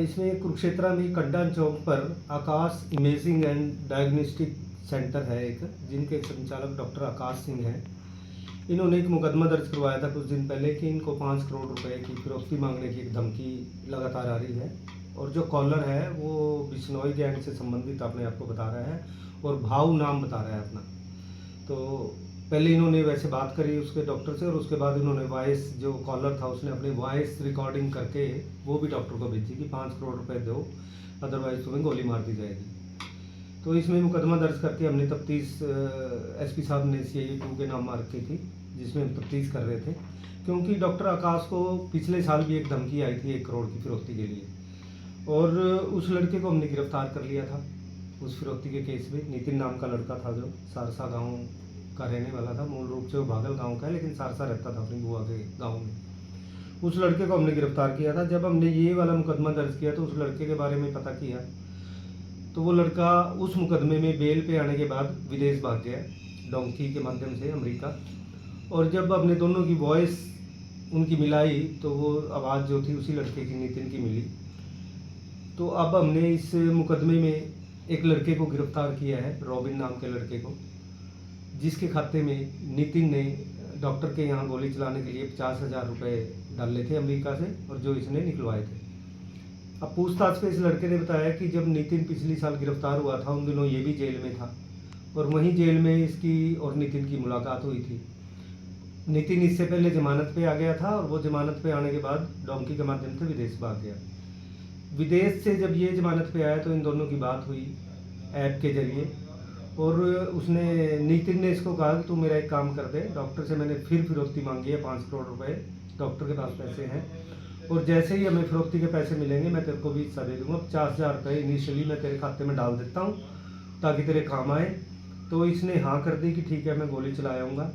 इसमें कुरुक्षेत्र में कड्डा चौक पर आकाश इमेजिंग एंड डायग्नोस्टिक सेंटर है एक, जिनके संचालक डॉक्टर आकाश सिंह हैं। इन्होंने एक मुकदमा दर्ज करवाया था कुछ दिन पहले कि इनको 5 करोड़ रुपए की फिरौती मांगने की एक धमकी लगातार आ रही है, और जो कॉलर है वो बिश्नोई गैंग से संबंधित अपने आप को बता रहा है और भाव नाम बता रहा है अपना। तो पहले इन्होंने वैसे बात करी उसके डॉक्टर से, और उसके बाद इन्होंने वॉइस, जो कॉलर था उसने अपनी वॉइस रिकॉर्डिंग करके वो भी डॉक्टर को भेजी कि 5 करोड़ रुपए दो, अदरवाइज तुम्हें गोली मार दी जाएगी। तो इसमें मुकदमा दर्ज करके हमने तफ्तीश एसपी साहब ने CI 2 के नाम मार की थी, जिसमें हम तफ्तीश कर रहे थे, क्योंकि डॉक्टर आकाश को पिछले साल भी एक धमकी आई थी 1 करोड़ की फिरौती के लिए, और उस लड़के को हमने गिरफ्तार कर लिया था उस फिरौती के केस में। नितिन नाम का लड़का था जो सारसा गांव का रहने वाला था, मूल रूप से वो भागल गांव का है, लेकिन सारसा रहता था अपनी बुआ के गांव में। उस लड़के को हमने गिरफ्तार किया था। जब हमने ये वाला मुकदमा दर्ज किया तो उस लड़के के बारे में पता किया, तो वो लड़का उस मुकदमे में बेल पे आने के बाद विदेश भाग गया डोंकी के माध्यम से अमेरिका। और जब हमने दोनों की वॉइस उनकी मिलाई तो वो आवाज़ जो थी उसी लड़के की, नितिन की मिली। तो अब हमने इस मुकदमे में एक लड़के को गिरफ्तार किया है, रॉबिन नाम के लड़के को, जिसके खाते में नितिन ने डॉक्टर के यहाँ गोली चलाने के लिए 50,000 रुपये डाले थे अमेरिका से, और जो इसने निकलवाए थे। अब पूछताछ पे इस लड़के ने बताया कि जब नितिन पिछली साल गिरफ्तार हुआ था उन दिनों ये भी जेल में था, और वहीं जेल में इसकी और नितिन की मुलाकात हुई थी। नितिन इससे पहले जमानत पे आ गया था, और वो जमानत पे आने के बाद डोंकी के माध्यम से विदेश भाग गया। विदेश से जब ये जमानत पे आया तो इन दोनों की बात हुई ऐप के जरिए, और उसने, नितिन ने इसको कहा कि तू मेरा एक काम कर दे, डॉक्टर से मैंने फिर फिरौती मांगी है 5 करोड़ रुपए, डॉक्टर के पास पैसे हैं, और जैसे ही हमें फिरौती के पैसे मिलेंगे मैं तेरे को भी हिस्सा दे दूँगा। 50,000 रुपये इनिशियली मैं तेरे खाते में डाल देता हूँ ताकि तेरे काम आए। तो इसने हाँ कर दी कि ठीक है मैं गोली चलाऊँगा।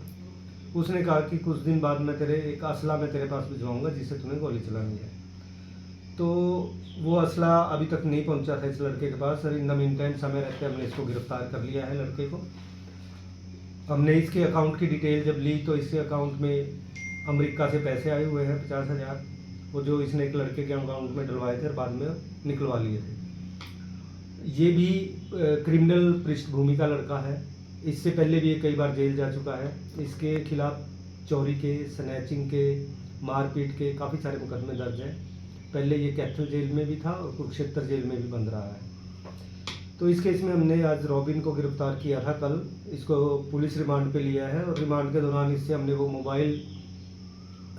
उसने कहा कि कुछ दिन बाद मैं तेरे एक असला मैं तेरे पास भिजवाऊँगा जिससे तुम्हें गोली चलानी है। तो वो असला अभी तक नहीं पहुंचा था इस लड़के के पास, और इन द मीन टाइम समय रहते हमने इसको गिरफ्तार कर लिया है लड़के को। हमने इसके अकाउंट की डिटेल जब ली तो इसके अकाउंट में अमेरिका से पैसे आए हुए हैं 50,000, वो जो इसने एक लड़के के अकाउंट में डलवाए थे और बाद में निकलवा लिए थे। ये भी क्रिमिनल पृष्ठभूमि का लड़का है, इससे पहले भी ये कई बार जेल जा चुका है। इसके खिलाफ चोरी के, स्नैचिंग के, मारपीट के काफ़ी सारे मुकदमे दर्ज हैं। पहले ये कैथल जेल में भी था और कुरुक्षेत्र जेल में भी बंद रहा है। तो इस केस में हमने आज रॉबिन को गिरफ्तार किया था कल, इसको पुलिस रिमांड पे लिया है, और रिमांड के दौरान इससे हमने वो मोबाइल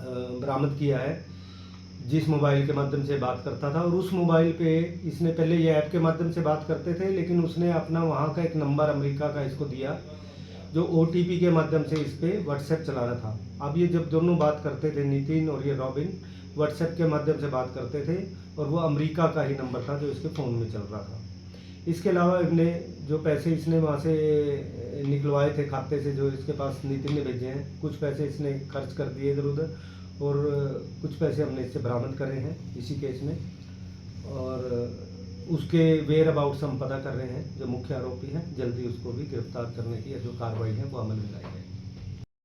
बरामद किया है जिस मोबाइल के माध्यम से बात करता था। और उस मोबाइल पे इसने, पहले ये ऐप के माध्यम से बात करते थे, लेकिन उसने अपना वहाँ का एक नंबर अमेरिका का इसको दिया जो OTP के माध्यम से इस पर व्हाट्सएप चला रहा था। अब ये जब दोनों बात करते थे, नितिन और ये रॉबिन, व्हाट्सएप के माध्यम से बात करते थे, और वो अमेरिका का ही नंबर था जो इसके फ़ोन में चल रहा था। इसके अलावा इनने जो पैसे इसने वहाँ से निकलवाए थे खाते से, जो इसके पास नितिन ने भेजे हैं, कुछ पैसे इसने खर्च कर दिए इधर उधर, और कुछ पैसे हमने इससे बरामद करे हैं इसी केस में, और उसके वेयर अबाउट्स हम पता कर रहे हैं। जो मुख्य आरोपी है जल्दी उसको भी गिरफ्तार करने की जो कार्रवाई है वो अमल में लाई जाएगी।